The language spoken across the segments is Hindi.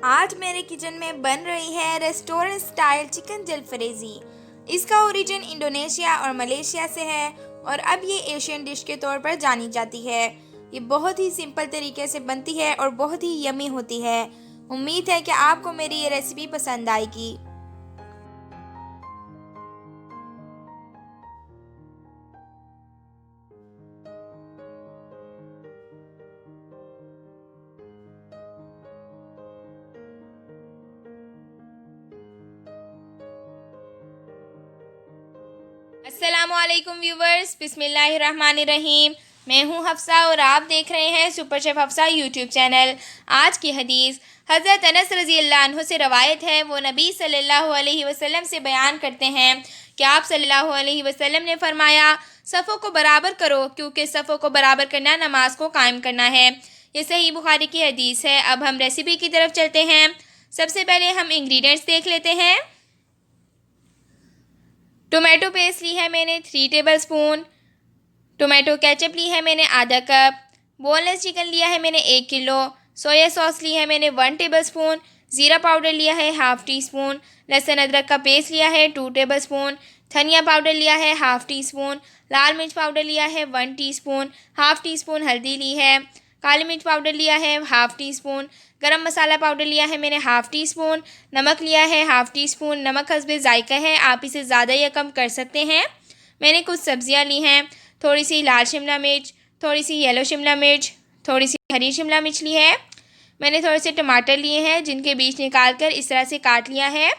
आज मेरे किचन में बन रही है रेस्टोरेंट स्टाइल चिकन जलफ्रेज़ी। इसका ओरिजिन इंडोनेशिया और मलेशिया से है और अब ये एशियन डिश के तौर पर जानी जाती है। ये बहुत ही सिंपल तरीके से बनती है और बहुत ही यम्मी होती है। उम्मीद है कि आपको मेरी ये रेसिपी पसंद आएगी। अस्सलामुअलैकुम व्यूवर्स, बिस्मिल्लाहिर्रहमानिर्रहीम। मैं हूं हफ्सा और आप देख रहे हैं super chef Hafsa YouTube channel. आज की हदीस हज़रत अनस रज़ी अल्लाह अन्हु से रवायत है। वो नबी सल्लल्लाहु अलैहि वसल्लम से बयान करते हैं कि आप सल्लल्लाहु अलैहि वसल्लम ने फरमाया, सफ़ों को बराबर करो क्योंकि सफ़ों को बराबर करना नमाज को कायम करना है। ये सही बुखारी की हदीस है। अब हम रेसिपी की तरफ चलते हैं। सबसे पहले हम इंग्रेडिएंट्स देख लेते हैं। टोमेटो पेस्ट ली है मैंने 3 टेबलस्पून। टोमेटो केचप ली है मैंने आधा कप। बोनलेस चिकन लिया है मैंने 1 किलो। सोया सॉस ली है मैंने 1 टेबलस्पून। ज़ीरा पाउडर लिया है हाफ़ टी स्पून। लहसुन अदरक का पेस्ट लिया है 2 टेबलस्पून। धनिया पाउडर लिया है हाफ़ टी स्पून। लाल मिर्च पाउडर लिया है 1 टीस्पून। हाफ़ टी स्पून हल्दी ली है। काली मिर्च पाउडर लिया है हाफ़ टी स्पून। गरम मसाला पाउडर लिया है मैंने हाफ़ टी स्पून। नमक लिया है हाफ़ टी स्पून। नमक हस्बे ज़ायका है, आप इसे ज़्यादा या कम कर सकते हैं। मैंने कुछ सब्ज़ियाँ ली हैं। थोड़ी सी लाल शिमला मिर्च, थोड़ी सी येलो शिमला मिर्च, थोड़ी सी हरी शिमला मिर्च ली है। मैंने थोड़े से टमाटर लिए हैं जिनके बीज निकाल कर इस तरह से काट लिया है।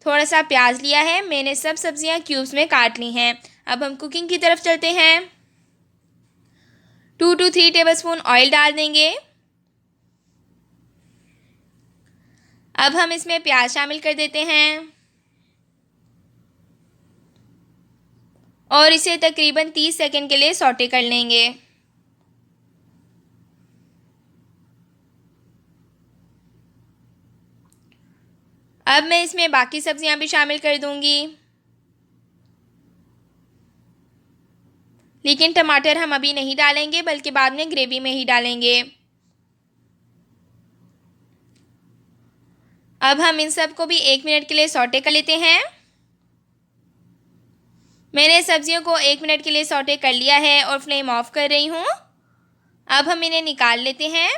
थोड़ा सा प्याज लिया है। मैंने सब सब्ज़ियाँ क्यूब्स में काट ली हैं। अब हम कुकिंग की तरफ चलते हैं। 2 to 3 टेबलस्पून ऑयल डाल देंगे। अब हम इसमें प्याज शामिल कर देते हैं और इसे तकरीबन 30 सेकंड के लिए सौटे कर लेंगे। अब मैं इसमें बाकी सब्जियां भी शामिल कर दूंगी, लेकिन टमाटर हम अभी नहीं डालेंगे बल्कि बाद में ग्रेवी में ही डालेंगे। अब हम इन सब को भी 1 मिनट के लिए सौटे कर लेते हैं। मैंने सब्जियों को 1 मिनट के लिए सौटे कर लिया है और फ्लेम ऑफ कर रही हूँ। अब हम इन्हें निकाल लेते हैं।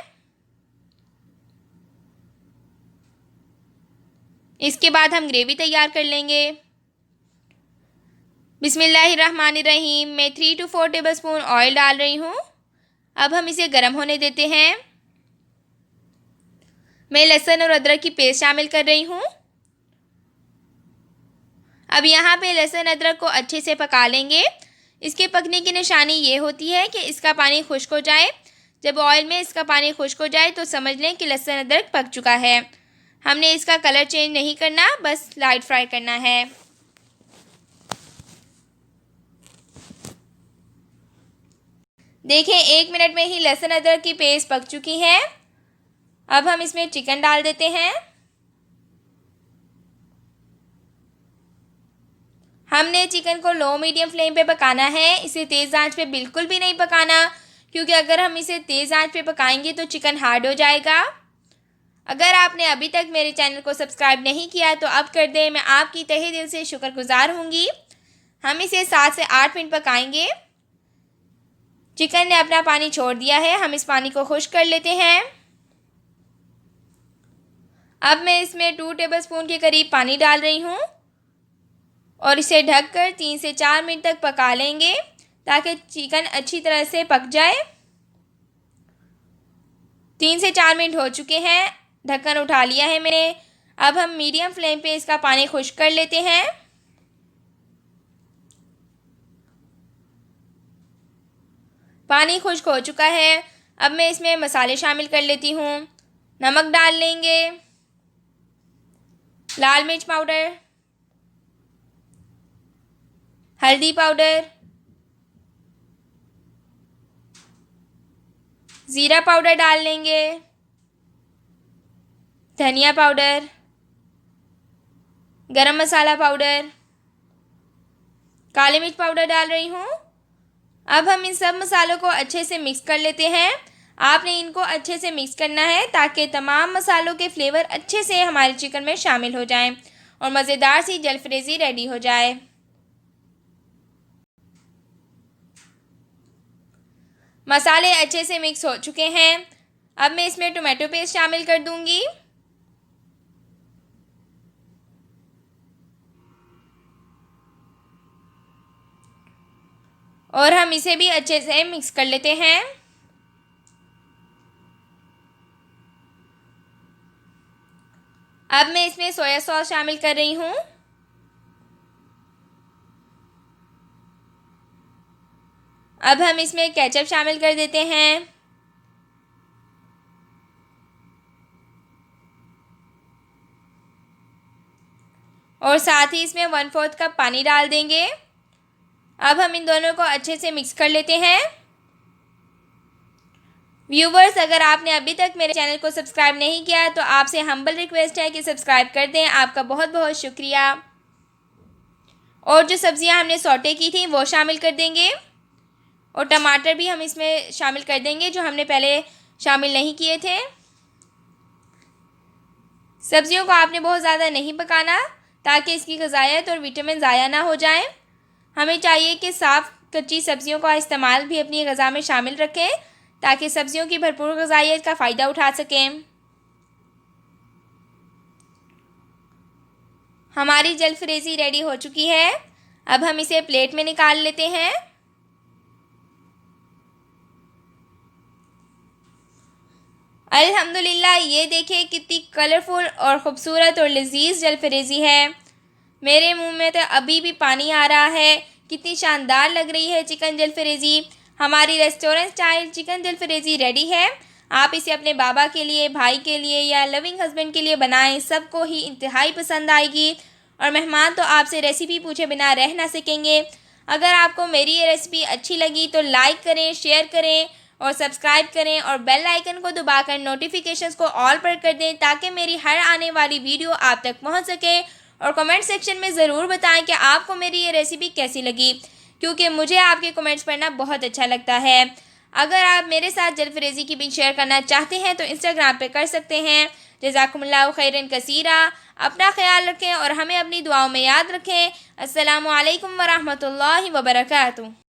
इसके बाद हम ग्रेवी तैयार कर लेंगे। बिस्मिल्लाहिर्रहमानिर्रहीम। मैं 3 to 4 टेबलस्पून ऑयल डाल रही हूँ। अब हम इसे गर्म होने देते हैं। मैं लहसुन और अदरक की पेस्ट शामिल कर रही हूँ। अब यहाँ पे लहसुन अदरक को अच्छे से पका लेंगे। इसके पकने की निशानी ये होती है कि इसका पानी खुश्क हो जाए। जब ऑयल में इसका पानी खुश्क हो जाए तो समझ लें कि लहसुन अदरक पक चुका है। हमने इसका कलर चेंज नहीं करना, बस लाइट फ्राई करना है। देखें 1 मिनट में ही लहसुन अदरक की पेस्ट पक चुकी है। अब हम इसमें चिकन डाल देते हैं। हमने चिकन को लो मीडियम फ्लेम पे पकाना है। इसे तेज़ आंच पे बिल्कुल भी नहीं पकाना, क्योंकि अगर हम इसे तेज़ आंच पे पकाएंगे तो चिकन हार्ड हो जाएगा। अगर आपने अभी तक मेरे चैनल को सब्सक्राइब नहीं किया तो अब कर दें, मैं आपकी तहे दिल से शुक्रगुजार होंगी। हम इसे 7 से 8 मिनट पकाएंगे। चिकन ने अपना पानी छोड़ दिया है। हम इस पानी को खुश्क कर लेते हैं। अब मैं इसमें 2 टेबलस्पून के करीब पानी डाल रही हूँ और इसे ढककर 3 से 4 मिनट तक पका लेंगे ताकि चिकन अच्छी तरह से पक जाए। 3 से 4 मिनट हो चुके हैं। ढक्कन उठा लिया है मैंने। अब हम मीडियम फ्लेम पे इसका पानी खुश्क कर लेते हैं। पानी खुश्क हो चुका है। अब मैं इसमें मसाले शामिल कर लेती हूँ। नमक डाल लेंगे, लाल मिर्च पाउडर, हल्दी पाउडर, ज़ीरा पाउडर डाल लेंगे, धनिया पाउडर, गरम मसाला पाउडर, काली मिर्च पाउडर डाल रही हूँ। अब हम इन सब मसालों को अच्छे से मिक्स कर लेते हैं। आपने इनको अच्छे से मिक्स करना है ताकि तमाम मसालों के फ्लेवर अच्छे से हमारे चिकन में शामिल हो जाएं और मज़ेदार सी जलफ्रेज़ी रेडी हो जाए। मसाले अच्छे से मिक्स हो चुके हैं। अब मैं इसमें टोमेटो पेस्ट शामिल कर दूंगी और हम इसे भी अच्छे से मिक्स कर लेते हैं। अब मैं इसमें सोया सॉस शामिल कर रही हूँ। अब हम इसमें केचप शामिल कर देते हैं। और साथ ही इसमें 1/4 कप पानी डाल देंगे। अब हम इन दोनों को अच्छे से मिक्स कर लेते हैं। व्यूवर्स, अगर आपने अभी तक मेरे चैनल को सब्सक्राइब नहीं किया तो आपसे हम्बल रिक्वेस्ट है कि सब्सक्राइब कर दें। आपका बहुत बहुत शुक्रिया। और जो सब्ज़ियां हमने सौटे की थी वो शामिल कर देंगे और टमाटर भी हम इसमें शामिल कर देंगे जो हमने पहले शामिल नहीं किए थे। सब्ज़ियों को आपने बहुत ज़्यादा नहीं पकाना ताकि इसकी ग़िज़ायत और विटामिन ज़ाया ना हो जाएं। हमें चाहिए कि साफ़ कच्ची सब्ज़ियों का इस्तेमाल भी अपनी ग़िज़ा में शामिल रखें ताकि सब्ज़ियों की भरपूर ग़िज़ायत का फ़ायदा उठा सकें। हमारी जलफ्रेज़ी रेडी हो चुकी है। अब हम इसे प्लेट में निकाल लेते हैं। अल्हम्दुलिल्लाह, ये देखिए कितनी कलरफुल और ख़ूबसूरत और लजीज जलफ्रेज़ी है। मेरे मुंह में तो अभी भी पानी आ रहा है। कितनी शानदार लग रही है चिकन जलफ्रेज़ी। हमारी रेस्टोरेंट स्टाइल चिकन जलफ्रेज़ी रेडी है। आप इसे अपने बाबा के लिए, भाई के लिए या लविंग हस्बैंड के लिए बनाएं, सबको ही इंतहाई पसंद आएगी और मेहमान तो आपसे रेसिपी पूछे बिना रह ना सकेंगे। अगर आपको मेरी ये रेसिपी अच्छी लगी तो लाइक करें, शेयर करें और सब्सक्राइब करें और बेल आइकन को दबाकर नोटिफिकेशंस को ऑल पर कर दें ताकि मेरी हर आने वाली वीडियो आप तक पहुंच सके। और कमेंट सेक्शन में ज़रूर बताएं कि आपको मेरी ये रेसिपी कैसी लगी, क्योंकि मुझे आपके कमेंट्स पढ़ना बहुत अच्छा लगता है। अगर आप मेरे साथ जलफ्रेज़ी की पिक शेयर करना चाहते हैं तो इंस्टाग्राम पे कर सकते हैं। जज़ाकुमुल्लाहु खैरन कसीरा। अपना ख्याल रखें और हमें अपनी दुआओं में याद रखें। अस्सलामु अलैकुम वरहमतुल्लाहि वबरकातुहू।